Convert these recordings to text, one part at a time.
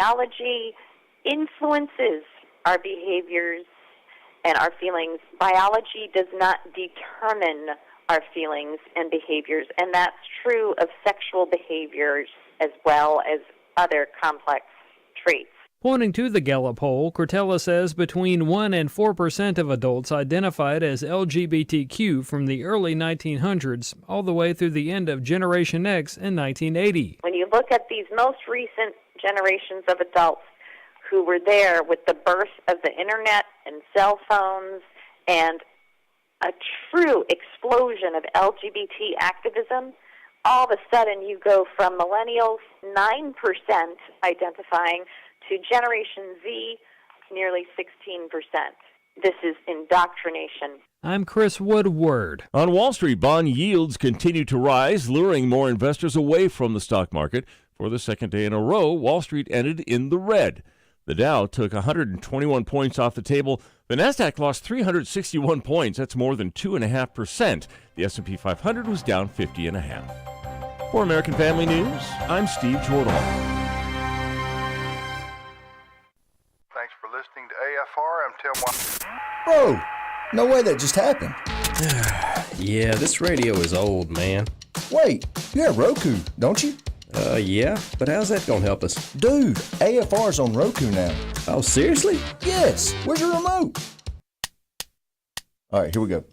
Biology influences our behaviors and our feelings. Biology does not determine our feelings and behaviors, and that's true of sexual behaviors as well as other complex traits. Pointing to the Gallup poll, Cortella says between 1 and 4% of adults identified as LGBTQ from the early 1900s all the way through the end of Generation X in 1980. When you look at these most recent generations of adults who were there with the birth of the internet and cell phones and a true explosion of LGBT activism, all of a sudden you go from millennials, 9% identifying, to Generation Z, nearly 16%. This is indoctrination. I'm Chris Woodward. On Wall Street, bond yields continue to rise, luring more investors away from the stock market. For the second day in a row, Wall Street ended in the red. The Dow took 121 points off the table. The Nasdaq lost 361 points. That's more than 2.5%. The S&P 500 was down 50.5. For American Family News, I'm Steve Jordan. Thanks for listening to AFR. I'm Tim White. Bro, no way that just happened. Yeah, this radio is old, man. Wait, you have Roku, don't you? Yeah, but how's that gonna help us? Dude, AFR's on Roku now. Oh, seriously? Yes, where's your remote? All right, here we go.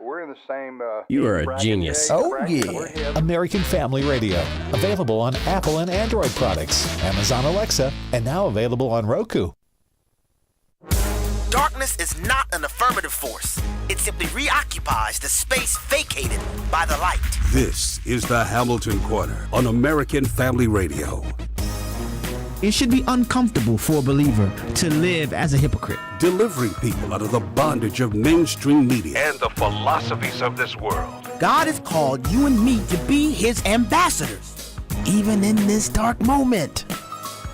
We're in the same... You are a genius. Oh, yeah. American Family Radio. Available on Apple and Android products, Amazon Alexa, and now available on Roku. Darkness is not an affirmative force. It simply reoccupies the space vacated by the light. This is the Hamilton Corner on American Family Radio. It should be uncomfortable for a believer to live as a hypocrite. Delivering people out of the bondage of mainstream media and the philosophies of this world. God has called you and me to be his ambassadors, even in this dark moment.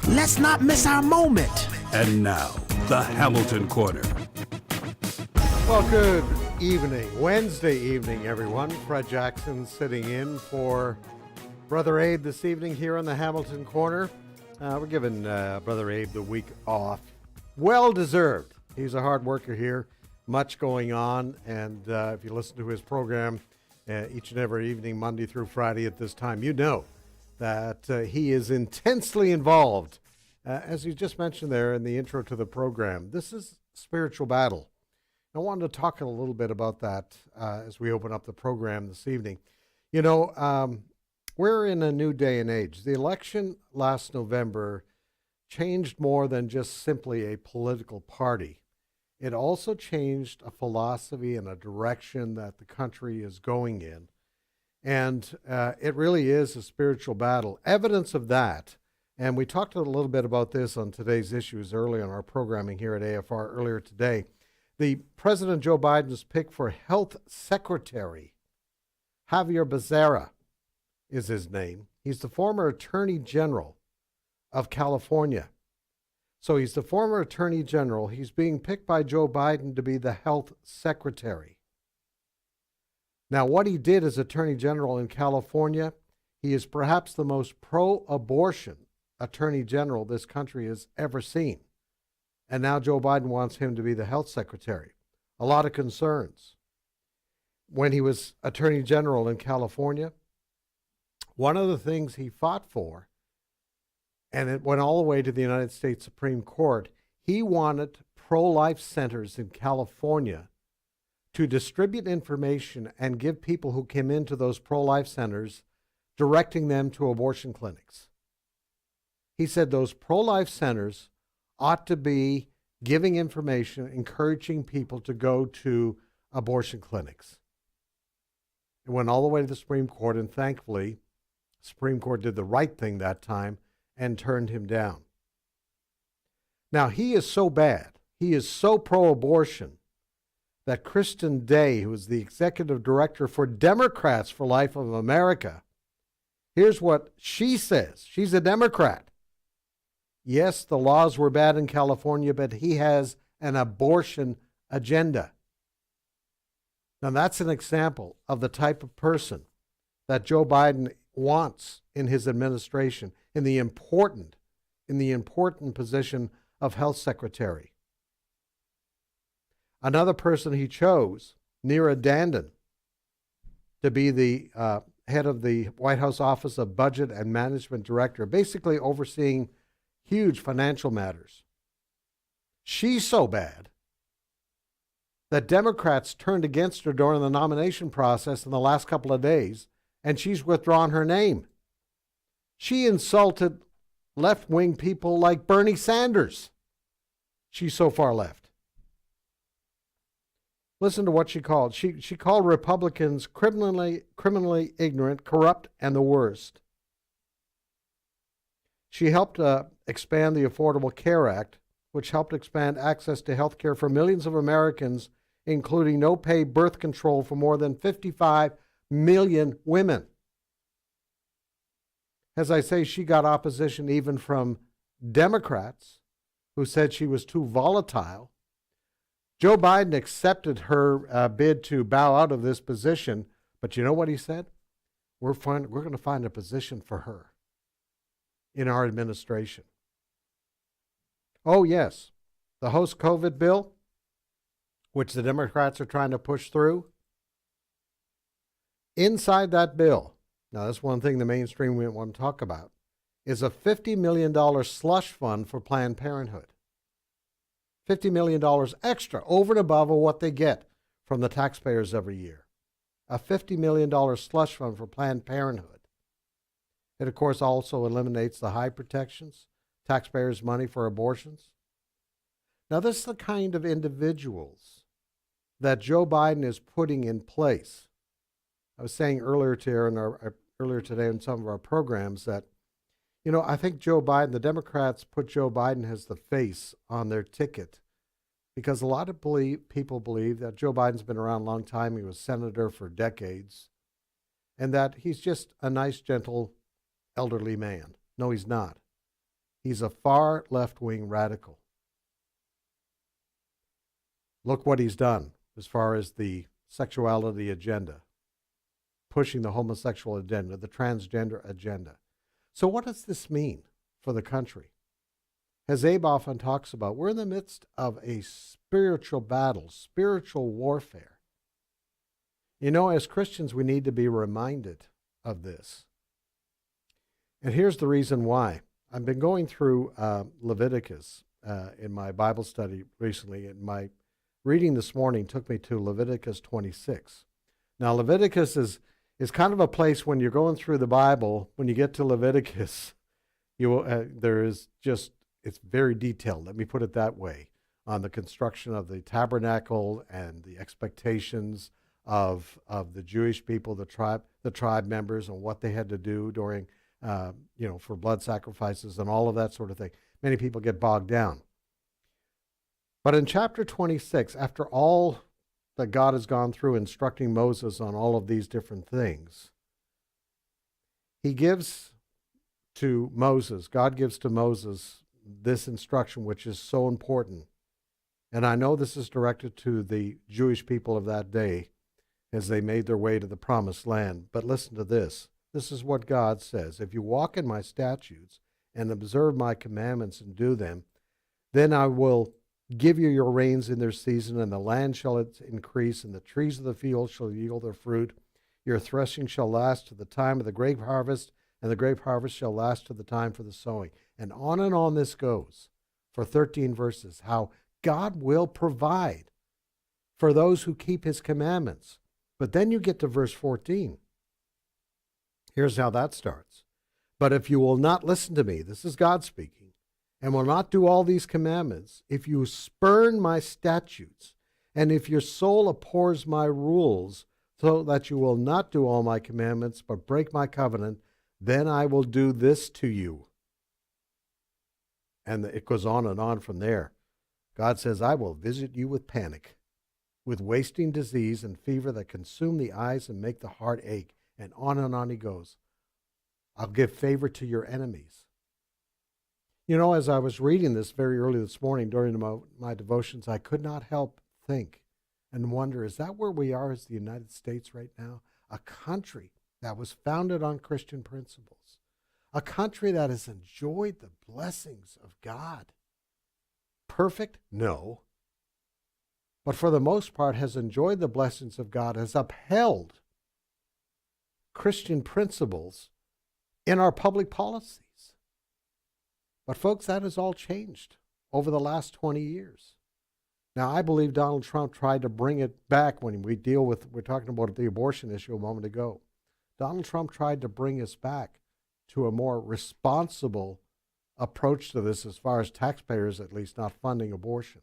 Let's not miss our moment. And now, the Hamilton Corner. Well, good evening. Wednesday evening, everyone. Fred Jackson sitting in for Brother Abe this evening here on the Hamilton Corner. We're giving Brother Abe the week off. Well deserved. He's a hard worker here. Much going on. And if you listen to his program each and every evening, Monday through Friday at this time, you know that he is intensely involved. As you just mentioned there in the intro to the program, this is spiritual battle. I wanted to talk a little bit about that as we open up the program this evening. You know, we're in a new day and age. The election last November changed more than just simply a political party. It also changed a philosophy and a direction that the country is going in. And it really is a spiritual battle. Evidence of that, and we talked a little bit about this on today's issues early on our programming here at AFR earlier today. The President Joe Biden's pick for Health Secretary, Javier Becerra is his name. He's the former Attorney General of California. So he's the former Attorney General. He's being picked by Joe Biden to be the Health Secretary. Now, what he did as Attorney General in California, he is perhaps the most pro-abortion Attorney General this country has ever seen. And now Joe Biden wants him to be the health secretary. A lot of concerns. When he was Attorney General in California, one of the things he fought for, and it went all the way to the United States Supreme Court, he wanted pro-life centers in California to distribute information and give people who came into those pro-life centers, directing them to abortion clinics. He said those pro-life centers ought to be giving information, encouraging people to go to abortion clinics. It went all the way to the Supreme Court, and thankfully, the Supreme Court did the right thing that time and turned him down. Now, he is so bad, he is so pro-abortion, that Kristen Day, who is the executive director for Democrats for Life of America, here's what she says. She's a Democrat. Yes, the laws were bad in California, but he has an abortion agenda. Now, that's an example of the type of person that Joe Biden wants in his administration, in the important in the important position of health secretary. Another person he chose, Neera Tanden, to be the head of the White House Office of Budget and Management Director, basically overseeing huge financial matters. She's so bad that Democrats turned against her during the nomination process in the last couple of days, and she's withdrawn her name. She insulted left-wing people like Bernie Sanders. She's so far left. Listen to what she called. She called Republicans criminally ignorant, corrupt, and the worst. She helped expand the Affordable Care Act, which helped expand access to health care for millions of Americans, including no-pay birth control for more than 55 million women. As I say, she got opposition even from Democrats who said she was too volatile. Joe Biden accepted her bid to bow out of this position, but you know what he said? We're going to find a position for her in our administration. Oh, yes, the host COVID bill, which the Democrats are trying to push through. Inside that bill, now that's one thing the mainstream we want to talk about, is a $50 million slush fund for Planned Parenthood. $50 million extra over and above what they get from the taxpayers every year. A $50 million slush fund for Planned Parenthood. It, of course, also eliminates the high protections, taxpayers' money for abortions. Now, this is the kind of individuals that Joe Biden is putting in place. I was saying earlier today in some of our programs that, you know, I think Joe Biden, the Democrats put Joe Biden as the face on their ticket because a lot of people believe that Joe Biden's been around a long time. He was senator for decades, and that he's just a nice, gentle, elderly man. No, he's not. He's a far left-wing radical. Look what he's done as far as the sexuality agenda, pushing the homosexual agenda, the transgender agenda. So what does this mean for the country? As Abe often talks about, we're in the midst of a spiritual battle, spiritual warfare. You know, as Christians, we need to be reminded of this. And here's the reason why. I've been going through Leviticus in my Bible study recently, and my reading this morning took me to Leviticus 26. Now, Leviticus is kind of a place when you're going through the Bible, when you get to Leviticus, it's very detailed, let me put it that way, on the construction of the tabernacle and the expectations of the Jewish people, the tribe members, and what they had to do during, for blood sacrifices and all of that sort of thing. Many people get bogged down. But in chapter 26, after all that God has gone through instructing Moses on all of these different things, God gives to Moses this instruction, which is so important. And I know this is directed to the Jewish people of that day as they made their way to the promised land. But listen to this. This is what God says. If you walk in my statutes and observe my commandments and do them, then I will give you your rains in their season, and the land shall increase, and the trees of the field shall yield their fruit. Your threshing shall last to the time of the grape harvest, and the grape harvest shall last to the time for the sowing. And on this goes for 13 verses, how God will provide for those who keep his commandments. But then you get to verse 14. Here's how that starts. But if you will not listen to me, this is God speaking, and will not do all these commandments, if you spurn my statutes, and if your soul abhors my rules, so that you will not do all my commandments, but break my covenant, then I will do this to you. And it goes on and on from there. God says, I will visit you with panic, with wasting disease and fever that consume the eyes and make the heart ache. And on he goes. I'll give favor to your enemies. You know, as I was reading this very early this morning during my devotions, I could not help think and wonder, is that where we are as the United States right now? A country that was founded on Christian principles. A country that has enjoyed the blessings of God. Perfect? No. But for the most part has enjoyed the blessings of God, has upheld Christian principles in our public policies. But folks, that has all changed over the last 20 years. Now, I believe Donald Trump tried to bring it back when we're talking about the abortion issue a moment ago. Donald Trump tried to bring us back to a more responsible approach to this as far as taxpayers, at least, not funding abortion.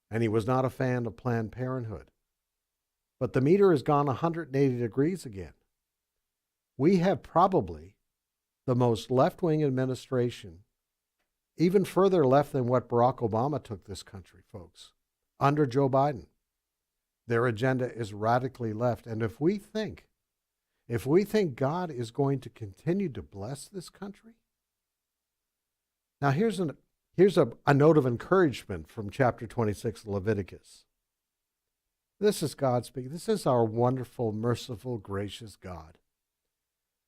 And he was not a fan of Planned Parenthood. But the meter has gone 180 degrees again. We have probably the most left-wing administration, even further left than what Barack Obama took this country, folks, under Joe Biden. Their agenda is radically left. And if we think God is going to continue to bless this country, now here's a note of encouragement from chapter 26 of Leviticus. This is God speaking. This is our wonderful, merciful, gracious God.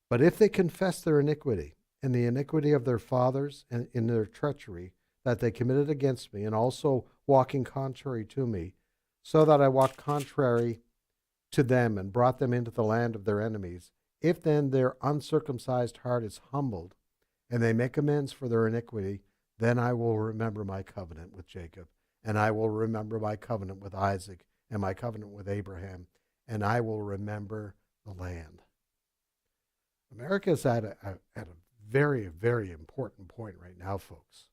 But if they confess their iniquity and the iniquity of their fathers and in their treachery that they committed against me, and also walking contrary to me, so that I walked contrary to them and brought them into the land of their enemies, if then their uncircumcised heart is humbled, and they make amends for their iniquity, then I will remember my covenant with Jacob, and I will remember my covenant with Isaac, and my covenant with Abraham, and I will remember the land. America is at a very, very important point right now, folks.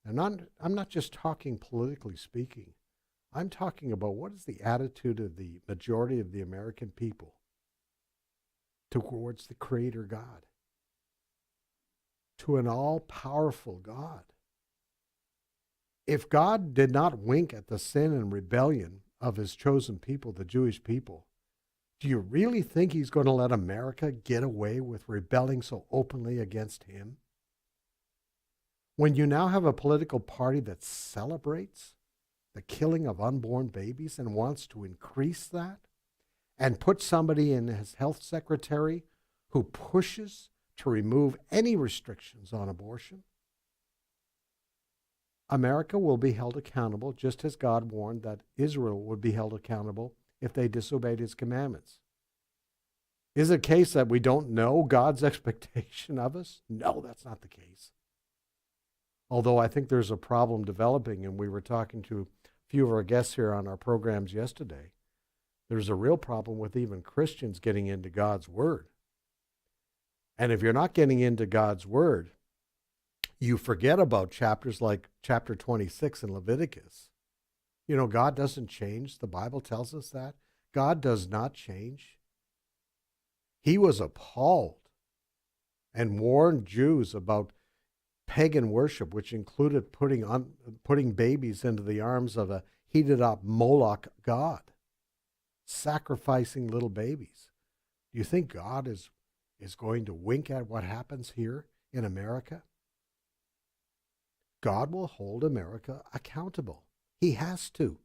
And I'm not just talking politically speaking. I'm talking about what is the attitude of the majority of the American people towards the Creator God, to an all-powerful God. If God did not wink at the sin and rebellion of his chosen people, the Jewish people, do you really think he's going to let America get away with rebelling so openly against him? When you now have a political party that celebrates the killing of unborn babies and wants to increase that, and put somebody in as health secretary who pushes to remove any restrictions on abortion, America will be held accountable, just as God warned that Israel would be held accountable if they disobeyed his commandments. Is it a case that we don't know God's expectation of us? No, that's not the case. Although I think there's a problem developing, and we were talking to a few of our guests here on our programs yesterday. There's a real problem with even Christians getting into God's Word. And if you're not getting into God's Word, you forget about chapters like chapter 26 in Leviticus. You know, God doesn't change. The Bible tells us that. God does not change. He was appalled and warned Jews about pagan worship, which included putting babies into the arms of a heated-up Moloch god, sacrificing little babies. Do you think God is going to wink at what happens here in America? God will hold America accountable. He has to,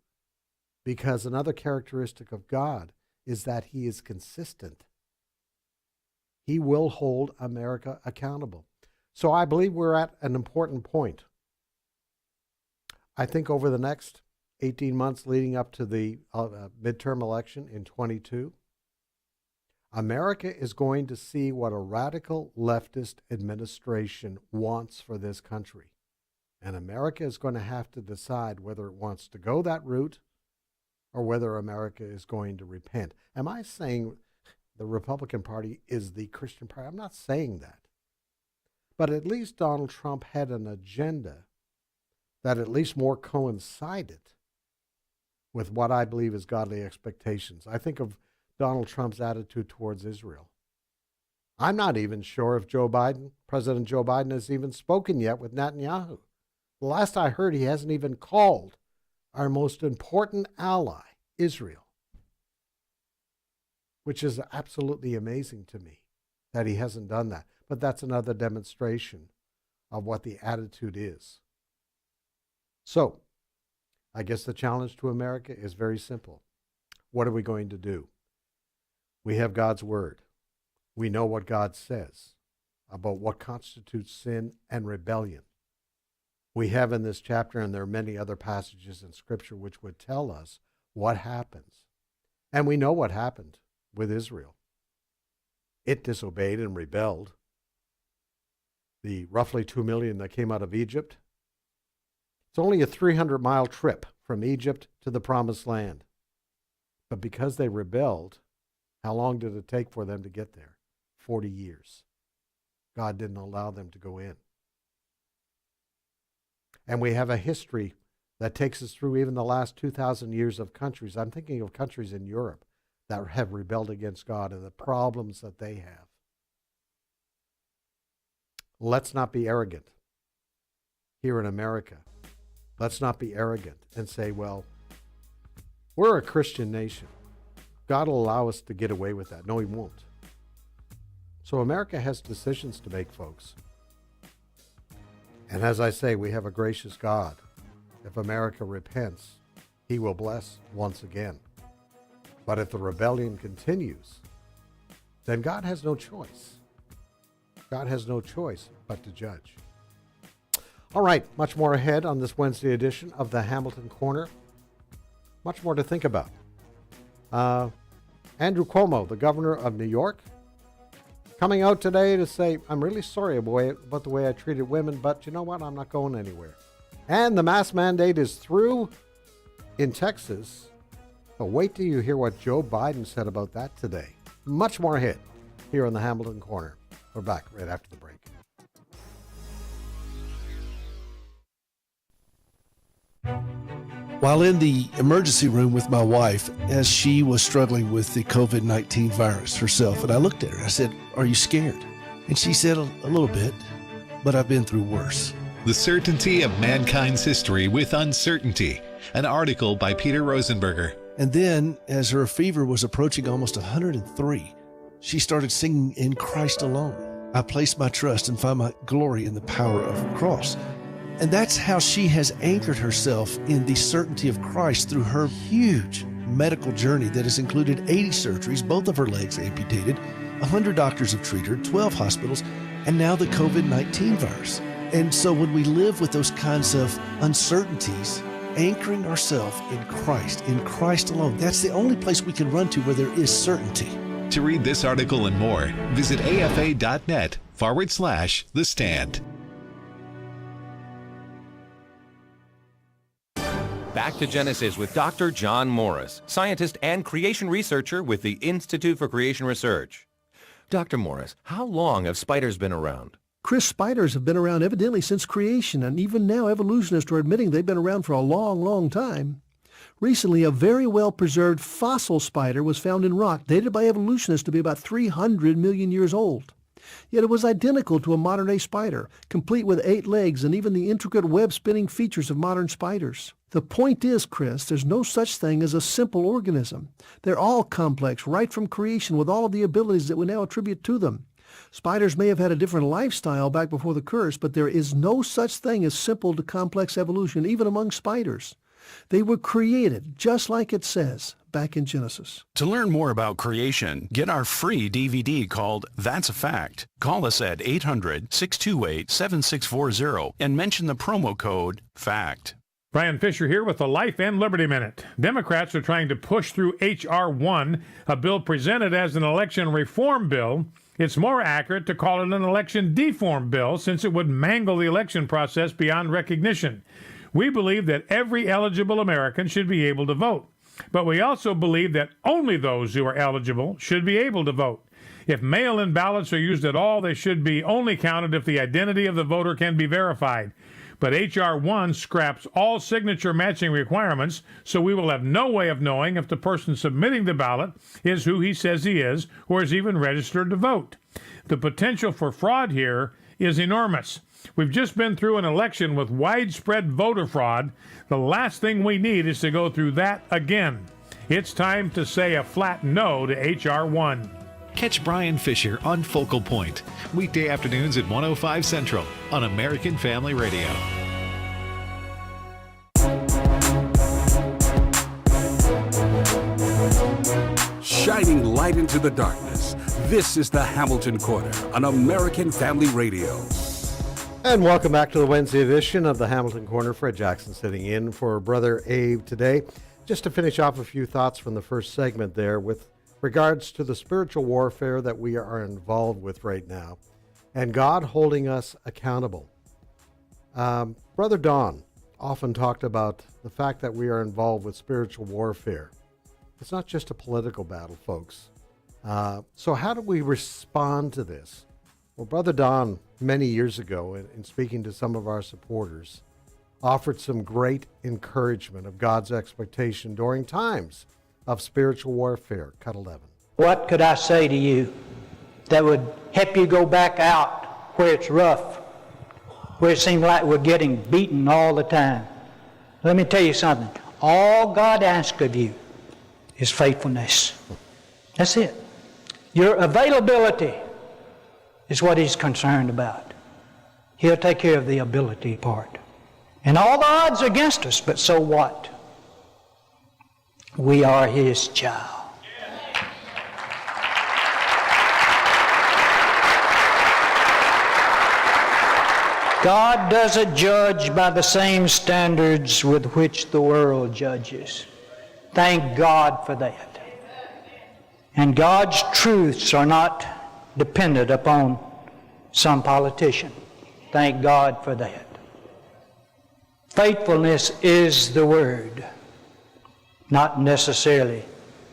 because another characteristic of God is that he is consistent. He will hold America accountable. So I believe we're at an important point. I think over the next 18 months leading up to the midterm election in 22, America is going to see what a radical leftist administration wants for this country. And America is going to have to decide whether it wants to go that route or whether America is going to repent. Am I saying the Republican Party is the Christian party? I'm not saying that. But at least Donald Trump had an agenda that at least more coincided with what I believe is godly expectations. I think of Donald Trump's attitude towards Israel. I'm not even sure if President Joe Biden has even spoken yet with Netanyahu. The last I heard, he hasn't even called our most important ally, Israel, which is absolutely amazing to me that he hasn't done that. But that's another demonstration of what the attitude is. So, I guess the challenge to America is very simple. What are we going to do? We have God's Word. We know what God says about what constitutes sin and rebellion. We have in this chapter, and there are many other passages in Scripture which would tell us what happens. And we know what happened with Israel. It disobeyed and rebelled. The roughly 2 million that came out of Egypt, it's only a 300-mile trip from Egypt to the Promised Land. But because they rebelled, how long did it take for them to get there? 40 years. God didn't allow them to go in. And we have a history that takes us through even the last 2,000 years of countries. I'm thinking of countries in Europe that have rebelled against God and the problems that they have. Let's not be arrogant here in America. Let's not be arrogant and say, well, we're a Christian nation. God will allow us to get away with that. No, he won't. So America has decisions to make, folks. And as I say, we have a gracious God. If America repents, he will bless once again. But if the rebellion continues, then God has no choice. God has no choice but to judge. All right, much more ahead on this Wednesday edition of the Hamilton Corner. Much more to think about. Andrew Cuomo, the governor of New York, coming out today to say, I'm really sorry about the way I treated women, but you know what? I'm not going anywhere. And the mask mandate is through in Texas. But wait till you hear what Joe Biden said about that today. Much more ahead here on the Hamilton Corner. We're back right after the break. While in the emergency room with my wife, as she was struggling with the COVID-19 virus herself, and I looked at her, I said, "Are you scared?" And she said, a little bit, but I've been through worse. The Certainty of Mankind's History with Uncertainty, an article by Peter Rosenberger. And then, as her fever was approaching almost 103, she started singing In Christ Alone. I place my trust and find my glory in the power of the cross. And that's how she has anchored herself in the certainty of Christ through her huge medical journey that has included 80 surgeries, both of her legs amputated, 100 doctors have treated her, 12 hospitals, and now the COVID-19 virus. And so when we live with those kinds of uncertainties, anchoring ourselves in Christ alone, that's the only place we can run to where there is certainty. To read this article and more, visit afa.net/The Stand. Back to Genesis with Dr. John Morris, scientist and creation researcher with the Institute for Creation Research. Dr. Morris, how long have spiders been around? Chris, spiders have been around evidently since creation, and even now evolutionists are admitting they've been around for a long, long time. Recently, a very well-preserved fossil spider was found in rock, dated by evolutionists to be about 300 million years old. Yet it was identical to a modern-day spider, complete with 8 legs and even the intricate web-spinning features of modern spiders. The point is, Chris, there's no such thing as a simple organism. They're all complex, right from creation, with all of the abilities that we now attribute to them. Spiders may have had a different lifestyle back before the curse, but there is no such thing as simple to complex evolution, even among spiders. They were created, just like it says, back in Genesis. To learn more about creation, get our free DVD called That's a Fact. Call us at 800-628-7640 and mention the promo code FACT. Brian Fisher here with the Life and Liberty Minute. Democrats are trying to push through H.R. 1, a bill presented as an election reform bill. It's more accurate to call it an election deform bill, since it would mangle the election process beyond recognition. We believe that every eligible American should be able to vote. But we also believe that only those who are eligible should be able to vote. If mail-in ballots are used at all, they should be only counted if the identity of the voter can be verified. But H.R. 1 scraps all signature matching requirements, so we will have no way of knowing if the person submitting the ballot is who he says he is or is even registered to vote. The potential for fraud here is enormous. We've just been through an election with widespread voter fraud. The last thing we need is to go through that again. It's time to say a flat no to H.R. 1. Catch Brian Fisher on Focal Point, weekday afternoons at 105 Central on American Family Radio. Shining light into the darkness, This is the Hamilton Corner on American Family Radio. And welcome back to the Wednesday edition of the Hamilton Corner. Fred Jackson sitting in for Brother Abe today. Just to finish off a few thoughts from the first segment there with regards to the spiritual warfare that we are involved with right now and God holding us accountable. Brother Don often talked about the fact that we are involved with spiritual warfare. It's not just a political battle, folks. So how do we respond to this? Well, Brother Don, many years ago, in speaking to some of our supporters, offered some great encouragement of God's expectation during times of spiritual warfare. Cut 11. What could I say to you that would help you go back out where it's rough, where it seems like we're getting beaten all the time? Let me tell you something. All God asks of you is faithfulness. That's it. Your availability is what He's concerned about. He'll take care of the ability part. And all the odds are against us, but so what? We are His child. God doesn't judge by the same standards with which the world judges. Thank God for that. And God's truths are not dependent upon some politician. Thank God for that. Faithfulness is the word, not necessarily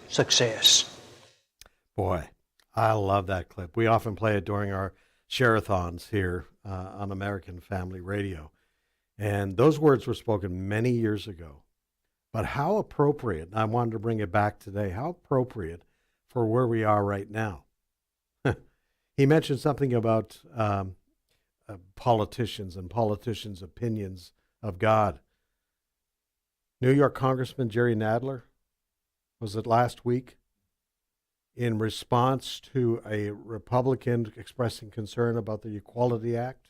success. Boy, I love that clip. We often play it during our share-a-thons here on American Family Radio. And those words were spoken many years ago. But how appropriate, I wanted to bring it back today, how appropriate for where we are right now. He mentioned something about politicians and politicians' opinions of God. New York Congressman Jerry Nadler, was it last week, in response to a Republican expressing concern about the Equality Act?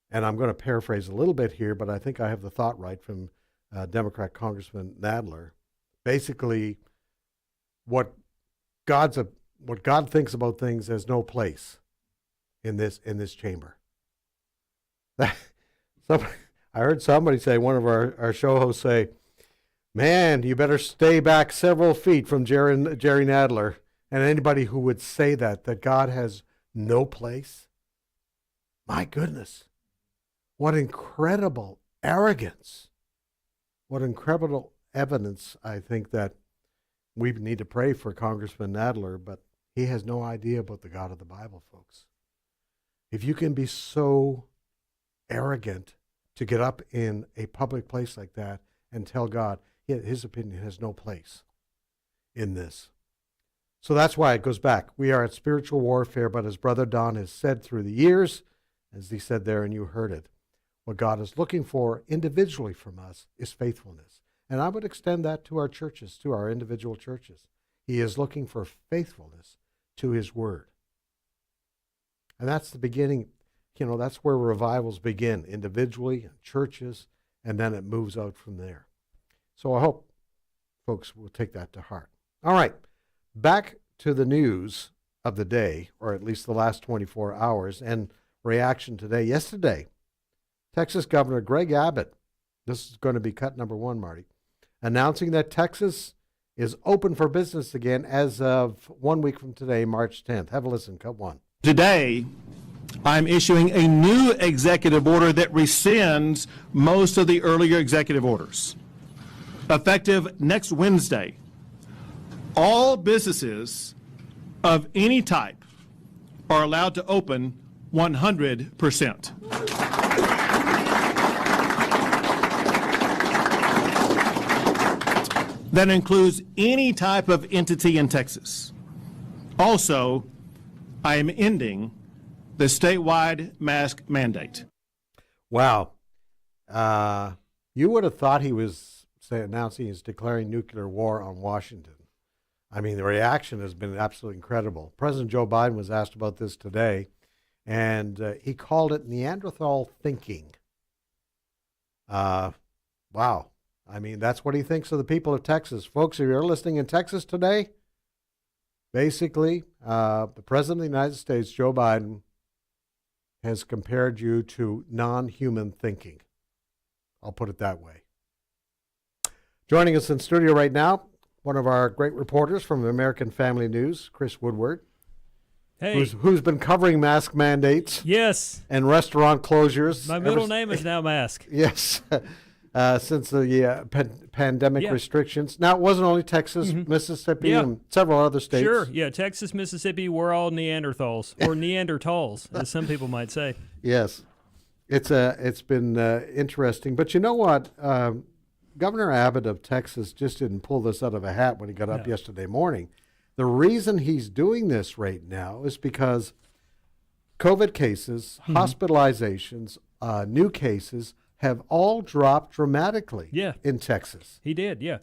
And I'm going to paraphrase a little bit here, but I think I have the thought right from Democrat Congressman Nadler. Basically, what God thinks about things has no place in this chamber. I heard somebody say, one of our show hosts say, "Man, you better stay back several feet from Jerry Nadler." And anybody who would say that God has no place, my goodness, what incredible arrogance. What incredible evidence, I think, that we need to pray for Congressman Nadler, but he has no idea about the God of the Bible, folks. If you can be so arrogant to get up in a public place like that and tell God his opinion has no place in this. So that's why it goes back. We are at spiritual warfare, but as Brother Don has said through the years, as he said there and you heard it, what God is looking for individually from us is faithfulness. And I would extend that to our churches, to our individual churches. He is looking for faithfulness to His Word. And that's the beginning, that's where revivals begin, individually, in churches, and then it moves out from there. So I hope folks will take that to heart. All right, back to the news of the day, or at least the last 24 hours, and reaction today. Yesterday, Texas Governor Greg Abbott, this is going to be cut number 1, Marty, announcing that Texas is open for business again as of 1 week from today, March 10th. Have a listen, cut 1. Today, I'm issuing a new executive order that rescinds most of the earlier executive orders. Effective next Wednesday, all businesses of any type are allowed to open 100%. That includes any type of entity in Texas. Also, I am ending the statewide mask mandate. Wow. You would have thought he was announcing he's declaring nuclear war on Washington. I mean, the reaction has been absolutely incredible. President Joe Biden was asked about this today, and he called it Neanderthal thinking. Wow. I mean, that's what he thinks of the people of Texas. Folks, if you're listening in Texas today, Basically, the President of the United States, Joe Biden, has compared you to non-human thinking. I'll put it that way. Joining us in studio right now, one of our great reporters from American Family News, Chris Woodward. Hey. Who's been covering mask mandates. Yes. And restaurant closures. My middle name is now Mask. Yes. Since the pandemic restrictions. Now, it wasn't only Texas, Mississippi, and several other states. Sure. Yeah, Texas, Mississippi, we're all Neanderthals, or Neanderthals, as some people might say. Yes. It's been interesting. But you know what? Governor Abbott of Texas just didn't pull this out of a hat when he got up yesterday morning. The reason he's doing this right now is because COVID cases, hospitalizations, new cases have all dropped dramatically in Texas. He did, yeah.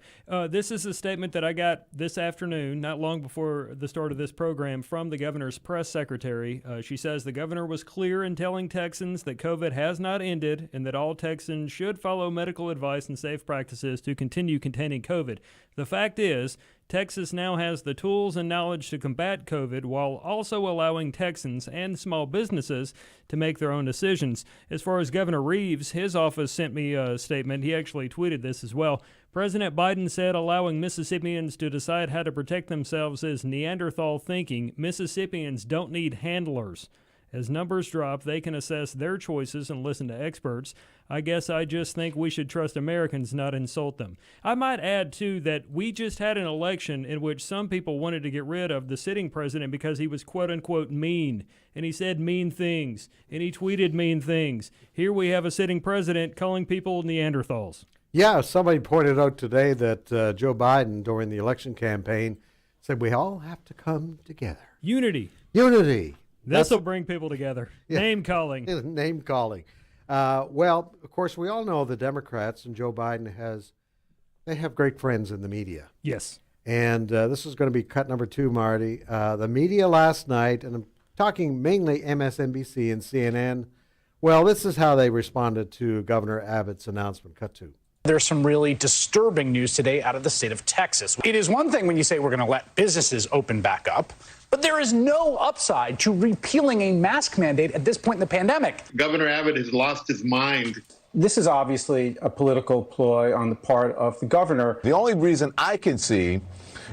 This is a statement that I got this afternoon, not long before the start of this program, from the governor's press secretary. She says the governor was clear in telling Texans that COVID has not ended and that all Texans should follow medical advice and safe practices to continue containing COVID. The fact is, Texas now has the tools and knowledge to combat COVID while also allowing Texans and small businesses to make their own decisions. As far as Governor Reeves, his office sent me a statement. He actually tweeted this as well. President Biden said allowing Mississippians to decide how to protect themselves is Neanderthal thinking. Mississippians don't need handlers. As numbers drop, they can assess their choices and listen to experts. I guess I just think we should trust Americans, not insult them. I might add, too, that we just had an election in which some people wanted to get rid of the sitting president because he was quote-unquote mean, and he said mean things, and he tweeted mean things. Here we have a sitting president calling people Neanderthals. Yeah, somebody pointed out today that Joe Biden, during the election campaign, said we all have to come together. Unity. Unity. This will bring people together. Yeah. Name calling. Name calling. Well, of course, we all know the Democrats and Joe Biden they have great friends in the media. Yes. And this is going to be cut number 2, Marty. The media last night, and I'm talking mainly MSNBC and CNN, well, this is how they responded to Governor Abbott's announcement. Cut 2. There's some really disturbing news today out of the state of Texas. It is one thing when you say we're going to let businesses open back up, but there is no upside to repealing a mask mandate at this point in the pandemic. Governor Abbott has lost his mind. This is obviously a political ploy on the part of the governor. The only reason I can see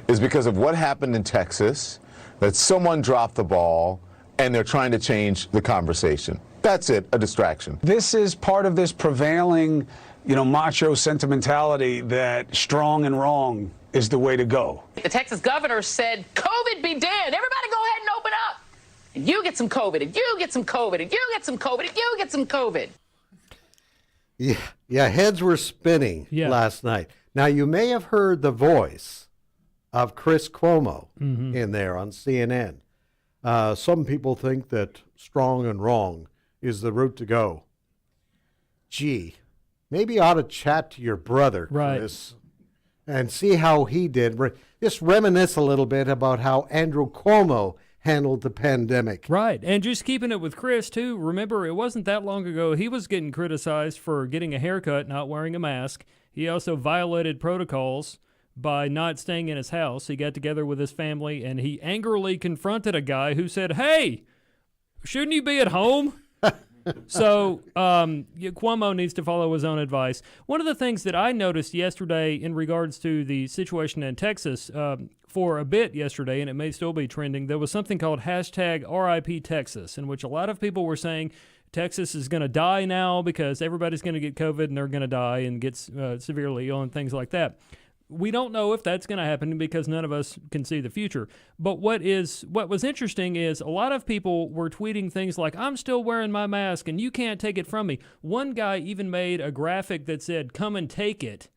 is because of what happened in Texas, that someone dropped the ball and they're trying to change the conversation. That's it, a distraction. This is part of this prevailing, macho sentimentality that strong and wrong is the way to go. The Texas governor said, COVID be dead. Everybody go ahead and open up. And you get some COVID, and you get some COVID, and you get some COVID, and you get some COVID. Yeah, heads were spinning last night. Now, you may have heard the voice of Chris Cuomo in there on CNN. Some people think that strong and wrong is the route to go. Gee, maybe you ought to chat to your brother, Chris, and see how he did. Just reminisce a little bit about how Andrew Cuomo handled the pandemic. Right, and just keeping it with Chris, too. Remember, it wasn't that long ago he was getting criticized for getting a haircut, not wearing a mask. He also violated protocols by not staying in his house. He got together with his family, and he angrily confronted a guy who said, hey, shouldn't you be at home? So Cuomo needs to follow his own advice. One of the things that I noticed yesterday in regards to the situation in Texas, for a bit yesterday, and it may still be trending, there was something called hashtag RIP Texas, in which a lot of people were saying Texas is going to die now because everybody's going to get COVID and they're going to die and get severely ill and things like that. We don't know if that's going to happen because none of us can see the future. But what was interesting is a lot of people were tweeting things like, I'm still wearing my mask and you can't take it from me. One guy even made a graphic that said, come and take it.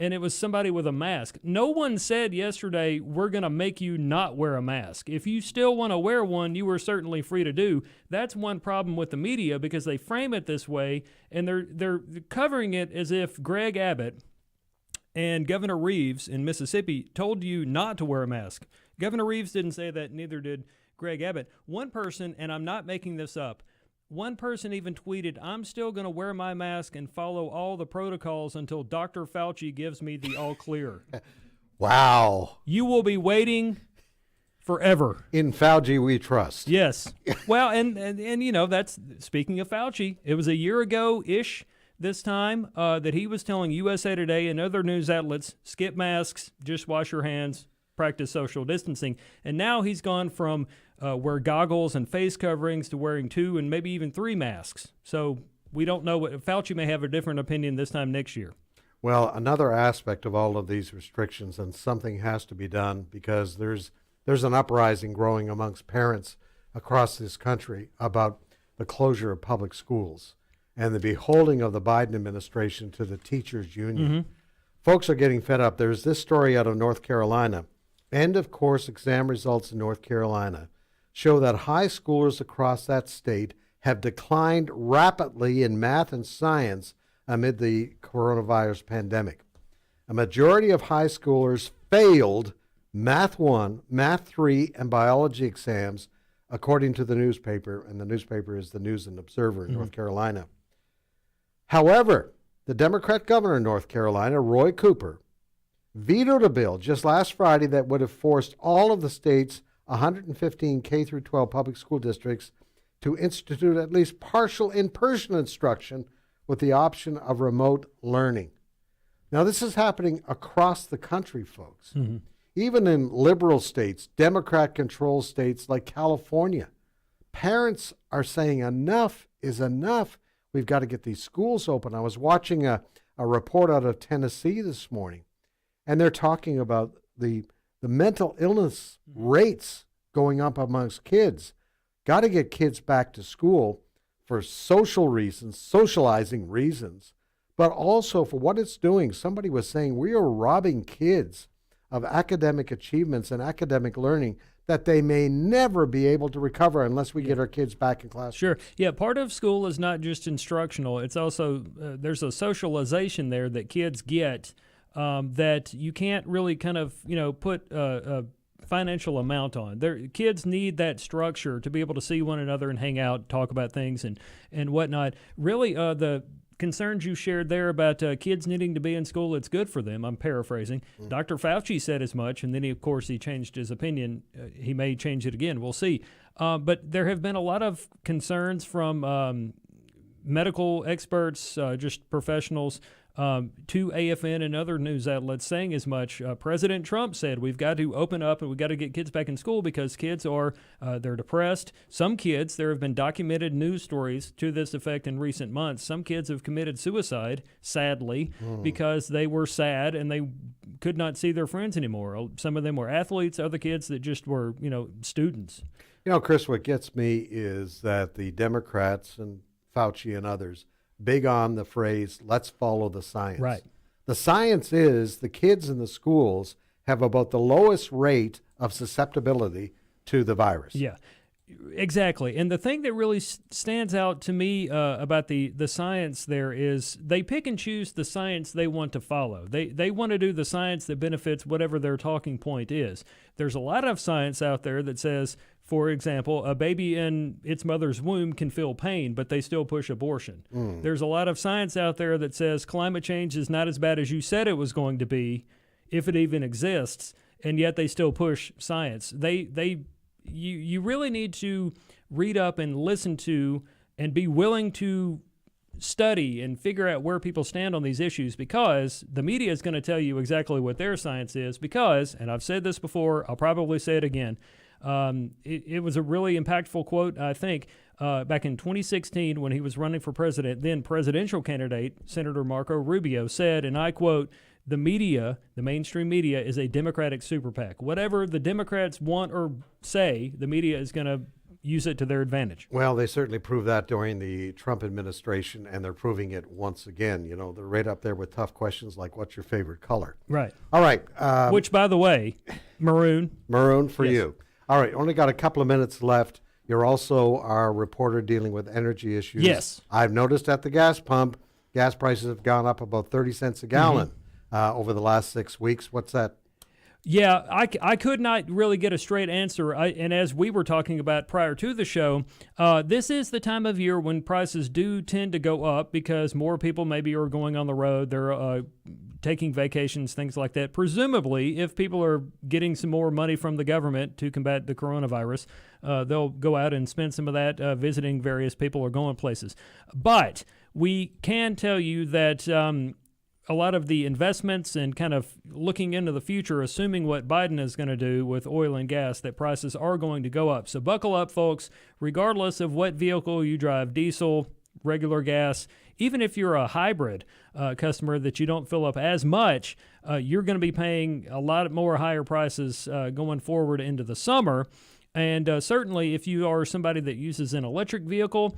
And it was somebody with a mask. No one said yesterday, we're going to make you not wear a mask. If you still want to wear one, you are certainly free to do. That's one problem with the media because they frame it this way and they're covering it as if Greg Abbott and Governor Reeves in Mississippi told you not to wear a mask. Governor Reeves didn't say that, neither did Greg Abbott. One person, and I'm not making this up, one person even tweeted, I'm still going to wear my mask and follow all the protocols until Dr. Fauci gives me the all clear. Wow. You will be waiting forever. In Fauci we trust. Yes. Well, and you know, that's speaking of Fauci. It was a year ago-ish this time that he was telling USA Today and other news outlets, skip masks, just wash your hands, practice social distancing. And now he's gone from wear goggles and face coverings to wearing 2 and maybe even 3 masks. So we don't know what Fauci may have a different opinion this time next year. Well, another aspect of all of these restrictions, and something has to be done because there's an uprising growing amongst parents across this country about the closure of public schools and the beholding of the Biden administration to the teachers union. Mm-hmm. Folks are getting fed up. There's this story out of North Carolina. End of course exam results in North Carolina show that high schoolers across that state have declined rapidly in math and science amid the coronavirus pandemic. A majority of high schoolers failed Math 1, Math 3, and biology exams, according to the newspaper, and the newspaper is the News and Observer in North Carolina. However, the Democrat governor of North Carolina, Roy Cooper, vetoed a bill just last Friday that would have forced all of the state's 115 K-12 public school districts to institute at least partial in-person instruction with the option of remote learning. Now, this is happening across the country, folks. Mm-hmm. Even in liberal states, Democrat-controlled states like California, parents are saying enough is enough. We've got to get these schools open. I was watching a report out of Tennessee this morning, and they're talking about the mental illness rates going up amongst kids. Got to get kids back to school for social reasons, socializing reasons, but also for what it's doing. Somebody was saying we are robbing kids of academic achievements and academic learning that they may never be able to recover unless we get our kids back in class. Sure. Yeah, part of school is not just instructional. It's also, there's a socialization there that kids get that you can't really kind of, put a financial amount on. Kids need that structure to be able to see one another and hang out, talk about things and whatnot. Really, the concerns you shared there about kids needing to be in school, it's good for them. I'm paraphrasing. Dr. Fauci said as much, and then he changed his opinion. He may change it again. We'll see. But there have been a lot of concerns from medical experts, just professionals, to AFN and other news outlets saying as much. President Trump said we've got to open up and we've got to get kids back in school because kids are they're depressed. Some kids, there have been documented news stories to this effect in recent months. Some kids have committed suicide, sadly, because they were sad and they could not see their friends anymore. Some of them were athletes, other kids that just were, students. Chris, what gets me is that the Democrats and Fauci and others big on the phrase, let's follow the science. Right. The science is the kids in the schools have about the lowest rate of susceptibility to the virus. Yeah, exactly. And the thing that really stands out to me about the science there is they pick and choose the science they want to follow. They want to do the science that benefits whatever their talking point is. There's a lot of science out there that says, for example, a baby in its mother's womb can feel pain, but they still push abortion. There's a lot of science out there that says climate change is not as bad as you said it was going to be, if it even exists, and yet they still push science. You really need to read up and listen to and be willing to study and figure out where people stand on these issues, because the media is going to tell you exactly what their science is because, and I've said this before, I'll probably say it again, it was a really impactful quote, I think, back in 2016 when he was running for president. Then presidential candidate Senator Marco Rubio said, and I quote, "The media, the mainstream media, is a Democratic super PAC. Whatever the Democrats want or say, the media is going to use it to their advantage." Well, they certainly proved that during the Trump administration, and they're proving it once again. They're right up there with tough questions like, what's your favorite color? Right. All right. Which, by the way, maroon. Maroon for Yes. you. All right, only got a couple of minutes left. You're also our reporter dealing with energy issues. Yes. I've noticed at the gas pump, gas prices have gone up about 30 cents a gallon over the last 6 weeks. What's that? Yeah, I could not really get a straight answer. And as we were talking about prior to the show, this is the time of year when prices do tend to go up because more people maybe are going on the road. They're taking vacations, things like that. Presumably, if people are getting some more money from the government to combat the coronavirus, they'll go out and spend some of that visiting various people or going places. But we can tell you that a lot of the investments and kind of looking into the future, assuming what Biden is going to do with oil and gas, that prices are going to go up. So buckle up, folks, regardless of what vehicle you drive, diesel, regular gas, even if you're a hybrid customer that you don't fill up as much, you're going to be paying a lot more higher prices going forward into the summer. And certainly if you are somebody that uses an electric vehicle,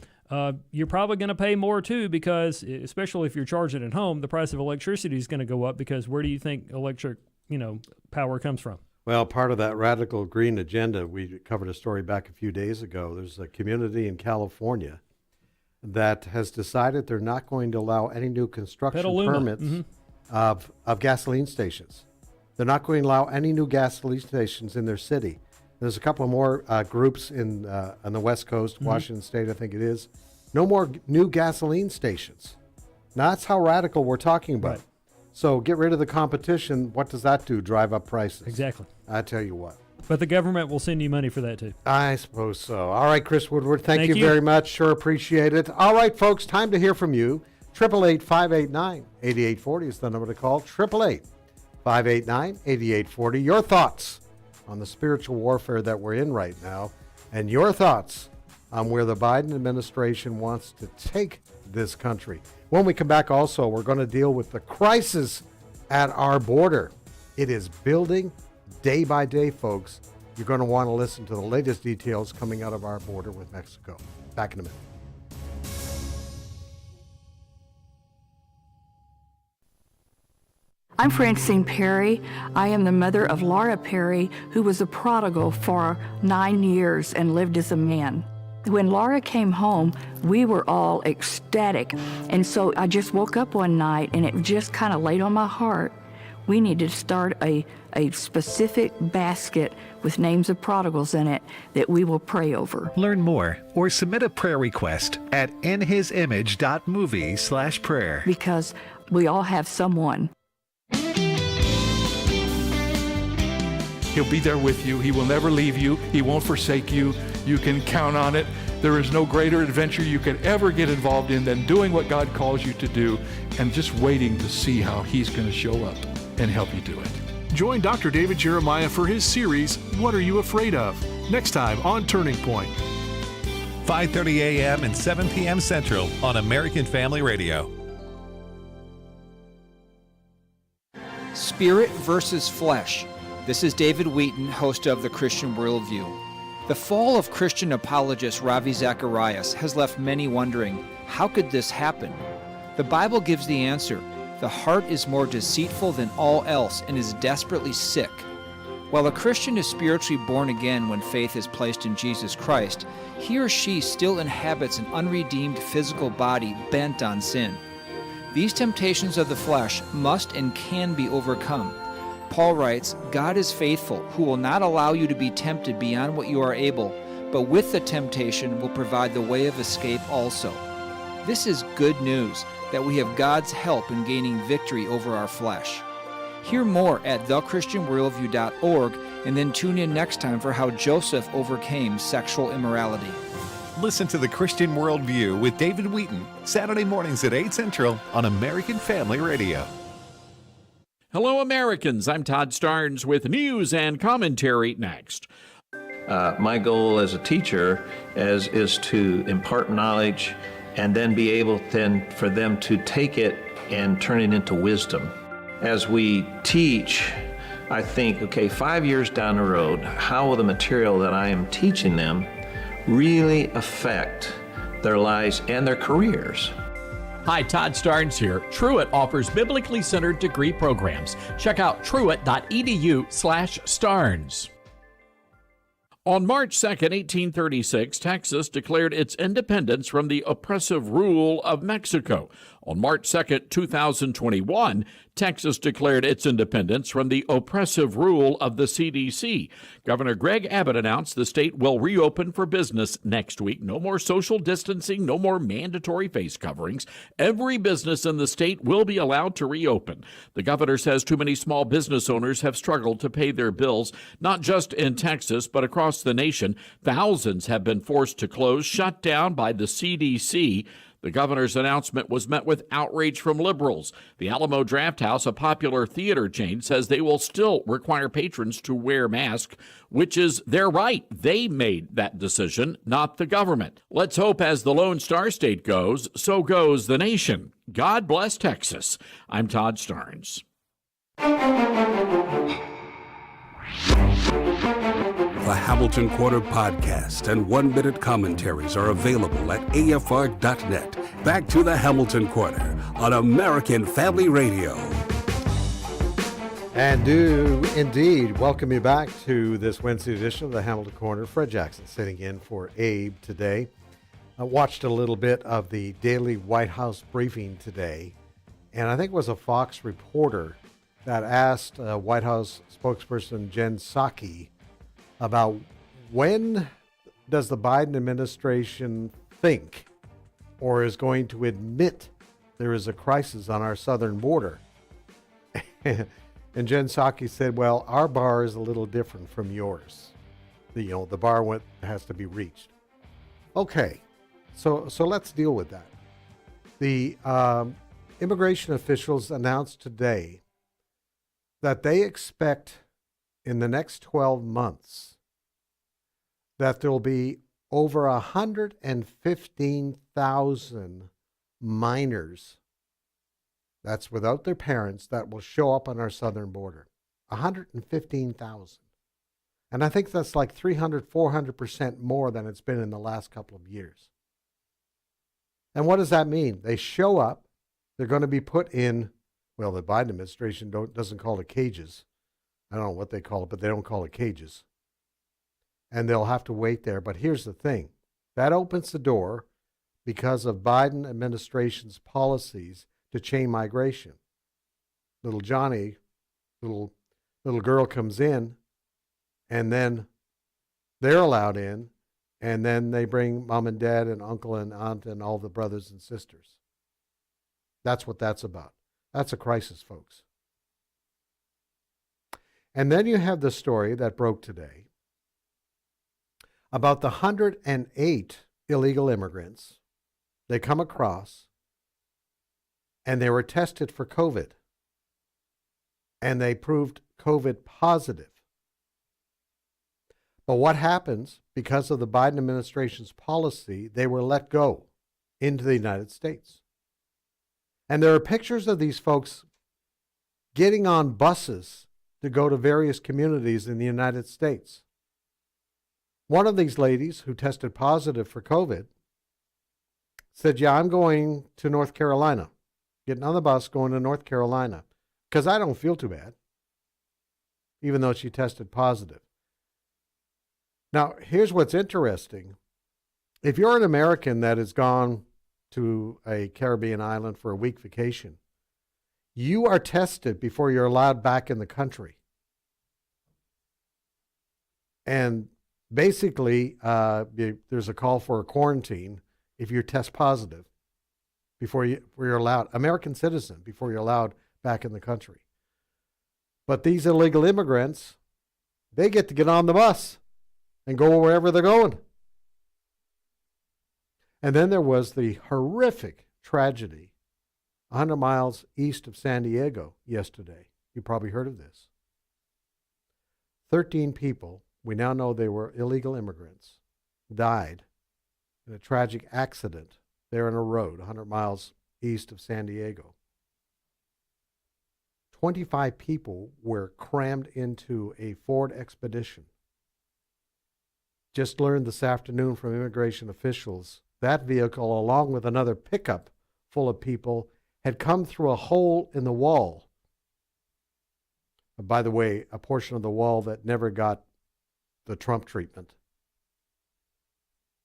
you're probably going to pay more too, because especially if you're charging at home, the price of electricity is going to go up, because where do you think electric, power comes from? Well, part of that radical green agenda, we covered a story back a few days ago. There's a community in California that has decided they're not going to allow any new construction permits of gasoline stations. They're not going to allow any new gasoline stations in their city. There's a couple of more groups on the West Coast, Washington State, I think it is. No more new gasoline stations. Now, that's how radical we're talking about. Right. So get rid of the competition. What does that do? Drive up prices. Exactly. I tell you what. But the government will send you money for that too. I suppose so. All right, Chris Woodward, thank you very much. Sure appreciate it. All right, folks, time to hear from you. 888-589-8840 is the number to call. 888-589-8840. Your thoughts on the spiritual warfare that we're in right now, and your thoughts on where the Biden administration wants to take this country. When we come back also, we're going to deal with the crisis at our border. It is building day by day, folks. You're going to want to listen to the latest details coming out of our border with Mexico. Back in a minute. I'm Francine Perry. I am the mother of Laura Perry, who was a prodigal for 9 years and lived as a man. When Laura came home, we were all ecstatic. And so I just woke up one night and it just kind of laid on my heart. We need to start a specific basket with names of prodigals in it that we will pray over. Learn more or submit a prayer request at inhisimage.movie/prayer. Because we all have someone. He'll be there with you. He will never leave you. He won't forsake you. You can count on it. There is no greater adventure you could ever get involved in than doing what God calls you to do and just waiting to see how He's going to show up and help you do it. Join Dr. David Jeremiah for his series, What Are You Afraid Of? Next time on Turning Point. 5:30 a.m. and 7 p.m. Central on American Family Radio. Spirit versus flesh. This is David Wheaton, host of The Christian Worldview. The fall of Christian apologist Ravi Zacharias has left many wondering, how could this happen? The Bible gives the answer. The heart is more deceitful than all else and is desperately sick. While a Christian is spiritually born again when faith is placed in Jesus Christ, he or she still inhabits an unredeemed physical body bent on sin. These temptations of the flesh must and can be overcome. Paul writes, God is faithful, who will not allow you to be tempted beyond what you are able, but with the temptation will provide the way of escape also. This is good news, that we have God's help in gaining victory over our flesh. Hear more at thechristianworldview.org, and then tune in next time for how Joseph overcame sexual immorality. Listen to The Christian Worldview with David Wheaton, Saturday mornings at 8 Central on American Family Radio. Hello, Americans. I'm Todd Starnes with news and commentary next. My goal as a teacher is to impart knowledge and then be able then for them to take it and turn it into wisdom. As we teach, I think, okay, 5 years down the road, how will the material that I am teaching them really affect their lives and their careers? Hi, Todd Starnes here. Truett offers biblically centered degree programs. Check out truett.edu/Starnes. On March 2nd, 1836, Texas declared its independence from the oppressive rule of Mexico. On March 2nd, 2021, Texas declared its independence from the oppressive rule of the CDC. Governor Greg Abbott announced the state will reopen for business next week. No more social distancing, no more mandatory face coverings. Every business in the state will be allowed to reopen. The governor says too many small business owners have struggled to pay their bills, not just in Texas, but across the nation. Thousands have been forced to close, shut down by the CDC. The governor's announcement was met with outrage from liberals. The Alamo Drafthouse, a popular theater chain, says they will still require patrons to wear masks, which is their right. They made that decision, not the government. Let's hope as the Lone Star State goes, so goes the nation. God bless Texas. I'm Todd Starnes. The Hamilton Quarter podcast and one-minute commentaries are available at afr.net. Back to the Hamilton Quarter on American Family Radio. And do indeed welcome you back to this Wednesday edition of the Hamilton Corner. Fred Jackson sitting in for Abe today. I watched a little bit of the daily White House briefing today, and I think it was a Fox reporter that asked White House spokesperson Jen Psaki about when does the Biden administration think or is going to admit there is a crisis on our southern border. And Jen Psaki said, well, our bar is a little different from yours. The bar has to be reached. Okay, so let's deal with that. The immigration officials announced today that they expect in the next 12 months that there will be over 115,000 minors, that's without their parents, that will show up on our southern border. 115,000. And I think that's like 300, 400% more than it's been in the last couple of years. And what does that mean? They show up, they're going to be put in, well, the Biden administration doesn't call it cages. I don't know what they call it, but they don't call it cages. And they'll have to wait there. But here's the thing. That opens the door because of Biden administration's policies to chain migration. Little Johnny, little girl comes in, and then they're allowed in, and then they bring mom and dad and uncle and aunt and all the brothers and sisters. That's what that's about. That's a crisis, folks. And then you have the story that broke today about the 108 illegal immigrants they come across, and they were tested for COVID, and they proved COVID positive. But what happens, because of the Biden administration's policy, they were let go into the United States. And there are pictures of these folks getting on buses to go to various communities in the United States. One of these ladies who tested positive for COVID said, yeah, I'm going to North Carolina, getting on the bus, going to North Carolina, because I don't feel too bad, even though she tested positive. Now, here's what's interesting. If you're an American that has gone to a Caribbean island for a week vacation, you are tested before you're allowed back in the country. And basically, there's a call for a quarantine if you test positive before you're allowed, American citizen, before you're allowed back in the country. But these illegal immigrants, they get to get on the bus and go wherever they're going. And then there was the horrific tragedy 100 miles east of San Diego yesterday. You probably heard of this. 13 people, we now know they were illegal immigrants, died in a tragic accident there on a road 100 miles east of San Diego. 25 people were crammed into a Ford Expedition. Just learned this afternoon from immigration officials that vehicle, along with another pickup full of people, had come through a hole in the wall. By the way, a portion of the wall that never got the Trump treatment.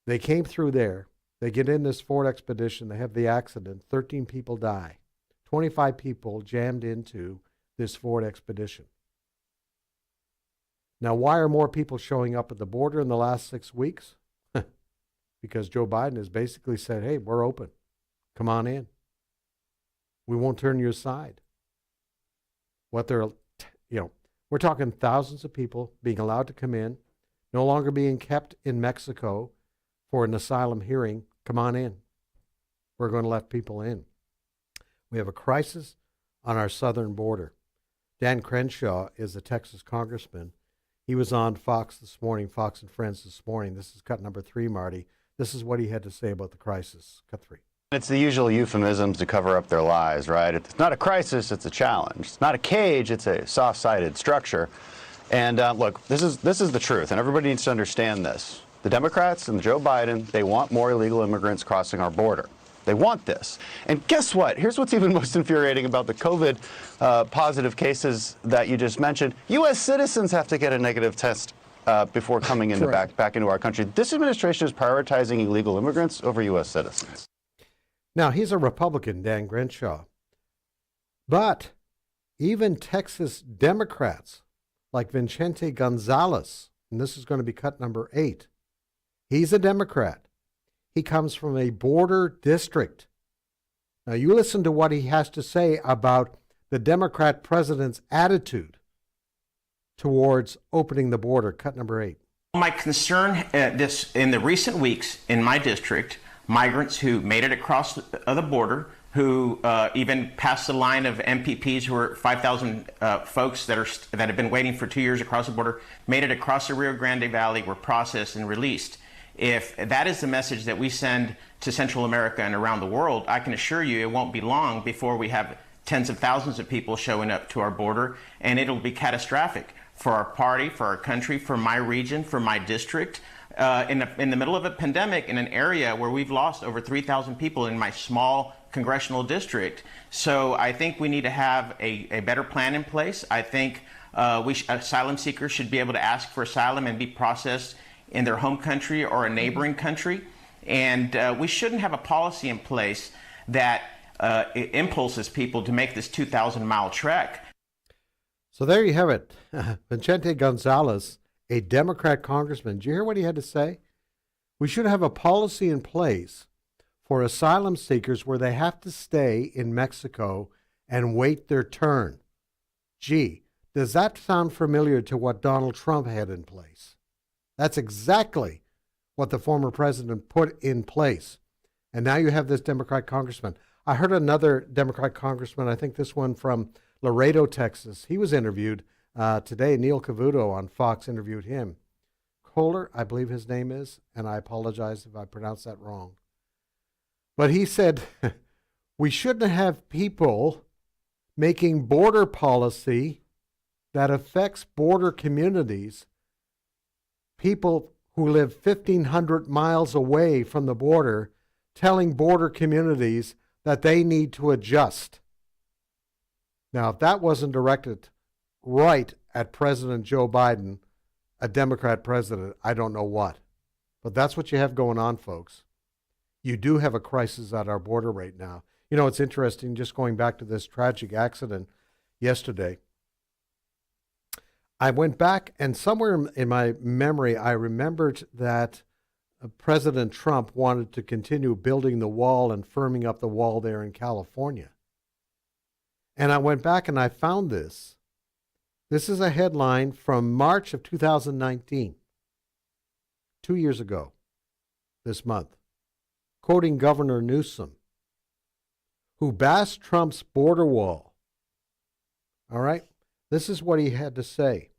They came through there, They get in this Ford Expedition, they have the accident, 13 people die. 25 people jammed into this Ford Expedition. Now, why are more people showing up at the border in the last 6 weeks? Because Joe Biden has basically said, hey, we're open. Come on in. We won't turn you aside. We're talking thousands of people being allowed to come in, no longer being kept in Mexico for an asylum hearing. Come on in. We're going to let people in. We have a crisis on our southern border. Dan Crenshaw is a Texas congressman. He was on Fox this morning, Fox and Friends this morning. This is cut number 3, Marty. This is what he had to say about the crisis. Cut 3. It's the usual euphemisms to cover up their lies, right? It's not a crisis, it's a challenge. It's not a cage, it's a soft-sided structure. And look, this is the truth, and everybody needs to understand this. The Democrats and Joe Biden, they want more illegal immigrants crossing our border. They want this. And guess what? Here's what's even most infuriating about the COVID positive cases that you just mentioned. U.S. citizens have to get a negative test before coming into back into our country. This administration is prioritizing illegal immigrants over U.S. citizens. Now, he's a Republican, Dan Crenshaw. But even Texas Democrats like Vicente Gonzalez, and this is going to be cut number 8, he's a Democrat. He comes from a border district. Now, you listen to what he has to say about the Democrat president's attitude towards opening the border. Cut number 8. My concern in the recent weeks in my district, migrants who made it across the border, who even passed the line of MPPs, who are 5,000 folks that have been waiting for 2 years across the border, made it across the Rio Grande Valley, were processed and released. If that is the message that we send to Central America and around the world, I can assure you it won't be long before we have tens of thousands of people showing up to our border, and it'll be catastrophic for our party, for our country, for my region, for my district. In the middle of a pandemic in an area where we've lost over 3,000 people in my small congressional district. So I think we need to have a better plan in place. I think asylum seekers should be able to ask for asylum and be processed in their home country or a neighboring country. And we shouldn't have a policy in place that impulses people to make this 2,000-mile trek. So there you have it. Vicente Gonzalez, a Democrat congressman. Did you hear what he had to say? We should have a policy in place for asylum seekers where they have to stay in Mexico and wait their turn. Gee, does that sound familiar to what Donald Trump had in place? That's exactly what the former president put in place. And now you have this Democrat congressman. I heard another Democrat congressman, I think this one from Laredo, Texas. He was interviewed today. Neil Cavuto on Fox interviewed him. Kohler, I believe his name is, and I apologize if I pronounced that wrong. But he said, we shouldn't have people making border policy that affects border communities, people who live 1,500 miles away from the border, telling border communities that they need to adjust. Now, if that wasn't directed right at President Joe Biden, a Democrat president, I don't know what. But that's what you have going on, folks. You do have a crisis at our border right now. You know, it's interesting, just going back to this tragic accident yesterday. I went back, and somewhere in my memory, I remembered that President Trump wanted to continue building the wall and firming up the wall there in California. And I went back and I found this. This is a headline from March of 2019, 2 years ago, this month, quoting Governor Newsom, who bashed Trump's border wall. All right? This is what he had to say.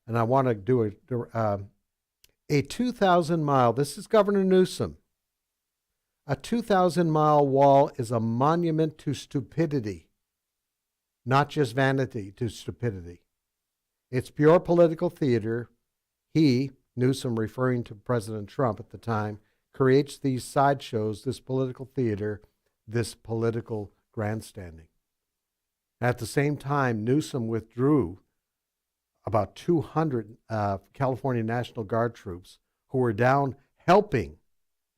And I want to do a 2,000-mile, this is Governor Newsom, a 2,000-mile wall is a monument to stupidity, not just vanity, to stupidity. It's pure political theater. He, Newsom, referring to President Trump at the time, creates these sideshows, this political theater, this political grandstanding. At the same time, Newsom withdrew about 200 California National Guard troops who were down helping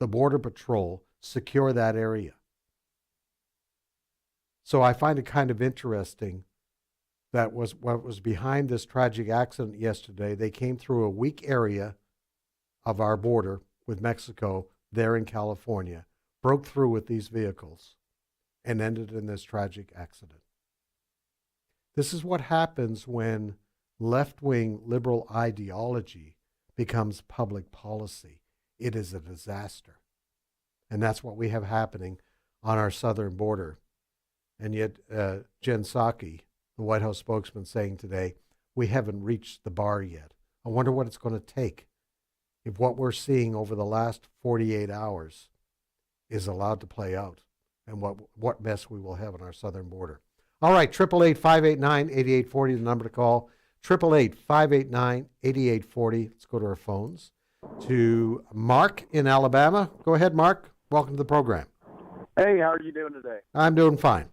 the Border Patrol secure that area. So I find it kind of interesting that was what was behind this tragic accident yesterday. They came through a weak area of our border with Mexico there in California, broke through with these vehicles, and ended in this tragic accident. This is what happens when left-wing liberal ideology becomes public policy. It is a disaster. And that's what we have happening on our southern border. And yet, Jen Psaki, the White House spokesman, saying today, we haven't reached the bar yet. I wonder what it's going to take if what we're seeing over the last 48 hours is allowed to play out, and what mess we will have on our southern border. All right, 888-589-8840, the number to call. 888-589-8840. Let's go to our phones. To Mark in Alabama. Go ahead, Mark. Welcome to the program. Hey, how are you doing today? I'm doing fine.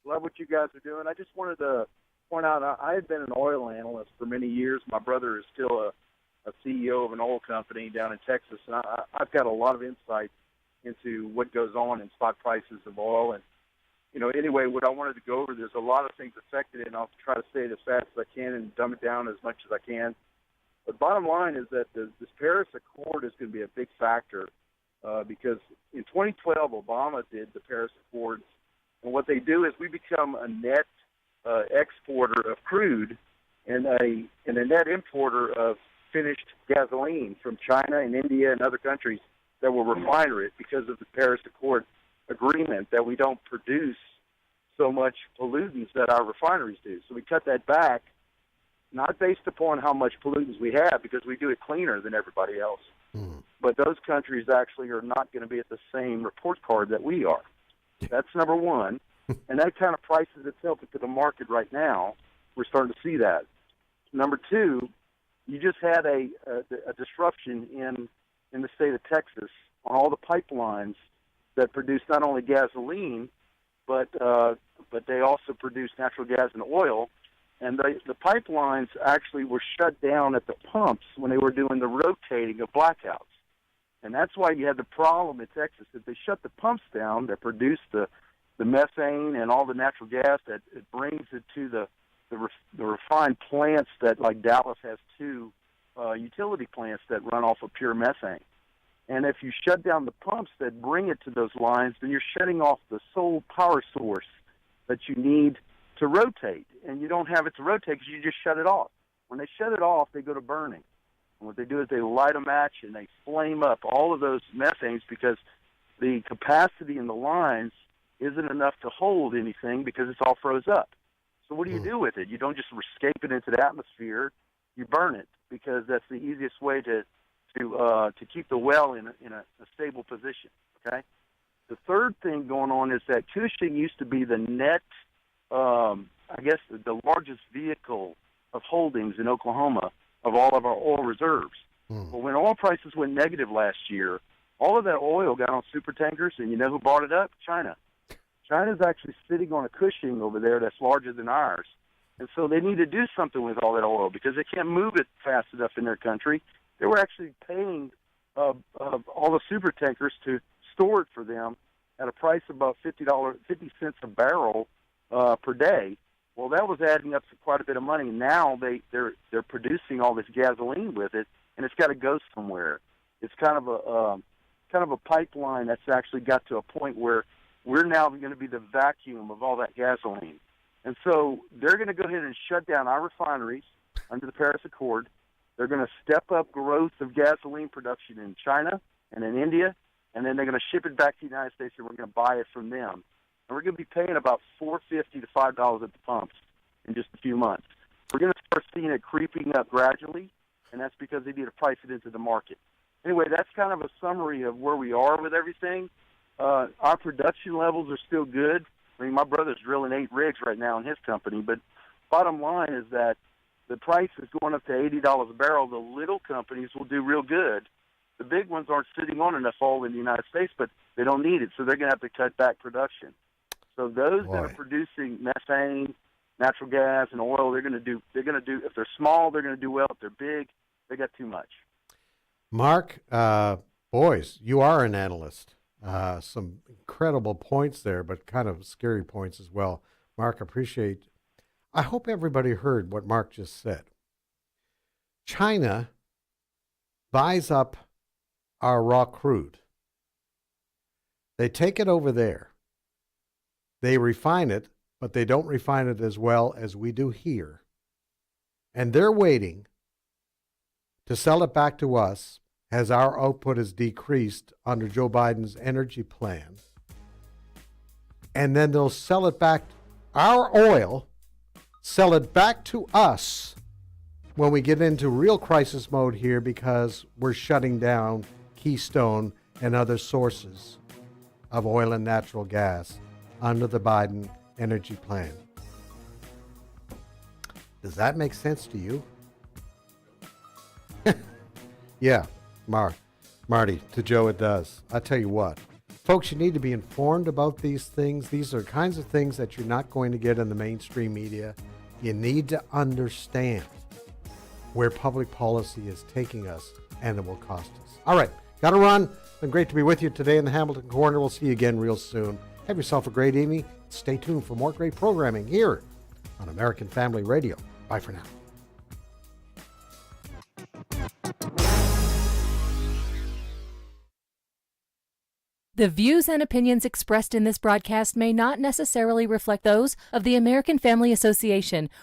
Love what you guys are doing. I just wanted to point out, I had been an oil analyst for many years. My brother is still a CEO of an oil company down in Texas, and I've got a lot of insight into what goes on in spot prices of oil. And, anyway, what I wanted to go over, there's a lot of things affected it, and I'll try to say it as fast as I can and dumb it down as much as I can. But bottom line is that this Paris Accord is going to be a big factor because in 2012, Obama did the Paris Accords. And what they do is we become a net exporter of crude and a net importer of finished gasoline from China and India and other countries that will refine it because of the Paris Accord agreement that we don't produce so much pollutants that our refineries do. So we cut that back, not based upon how much pollutants we have because we do it cleaner than everybody else. But those countries actually are not going to be at the same report card that we are. That's number one. And that kind of prices itself into the market right now. We're starting to see that. Number two, you just had a disruption in the state of Texas on all the pipelines that produce not only gasoline, but they also produce natural gas and oil. And the pipelines actually were shut down at the pumps when they were doing the rotating of blackouts. And that's why you had the problem in Texas. If they shut the pumps down that produce the methane and all the natural gas that it brings it to the refined plants that, like Dallas has two utility plants that run off of pure methane. And if you shut down the pumps that bring it to those lines, then you're shutting off the sole power source that you need to rotate. And you don't have it to rotate because you just shut it off. When they shut it off, they go to burning. And what they do is they light a match and they flame up all of those methanes because the capacity in the lines isn't enough to hold anything because it's all froze up. So what do you do with it? You don't just escape it into the atmosphere. You burn it because that's the easiest way to keep the well in a stable position. Okay. The third thing going on is that Cushing used to be the net, the largest vehicle of holdings in Oklahoma of all of our oil reserves. Well, when oil prices went negative last year, all of that oil got on super tankers, and you know who bought it up? China. China's actually sitting on a Cushing over there that's larger than ours. And so they need to do something with all that oil because they can't move it fast enough in their country. They were actually paying all the super tankers to store it for them at a price of about $50 a barrel per day. Well, that was adding up to quite a bit of money. Now they're producing all this gasoline with it, and it's got to go somewhere. It's kind of a pipeline that's actually got to a point where we're now going to be the vacuum of all that gasoline. And so they're going to go ahead and shut down our refineries under the Paris Accord. They're going to step up growth of gasoline production in China and in India, and then they're going to ship it back to the United States, and we're going to buy it from them. And we're going to be paying about $4.50 to $5 at the pumps in just a few months. We're going to start seeing it creeping up gradually, and that's because they need to price it into the market. Anyway, that's kind of a summary of where we are with everything. Our production levels are still good. I mean, my brother's drilling 8 rigs right now in his company, but bottom line is that the price is going up to $80 a barrel. The little companies will do real good. The big ones aren't sitting on enough oil in the United States, but they don't need it, so they're going to have to cut back production. So those that are producing methane, natural gas, and oil, they're going to do. If they're small, they're going to do well. If they're big, they got too much. Mark, boys, you are an analyst. Some incredible points there, but kind of scary points as well. Mark, I hope everybody heard what Mark just said. China buys up our raw crude. They take it over there. They refine it, but they don't refine it as well as we do here. And they're waiting to sell it back to us as our output is decreased under Joe Biden's energy plan. And then they'll sell it back, our oil, sell it back to us when we get into real crisis mode here because we're shutting down Keystone and other sources of oil and natural gas under the Biden energy plan. Does that make sense to you? Yeah, Marty, to Joe it does. I tell you what, folks, you need to be informed about these things. These are kinds of things that you're not going to get in the mainstream media. You need to understand where public policy is taking us, and it will cost us. All right, got to run. Been great to be with you today in the Hamilton Corner. We'll see you again real soon. Have yourself a great evening. Stay tuned for more great programming here on American Family Radio. Bye for now. The views and opinions expressed in this broadcast may not necessarily reflect those of the American Family Association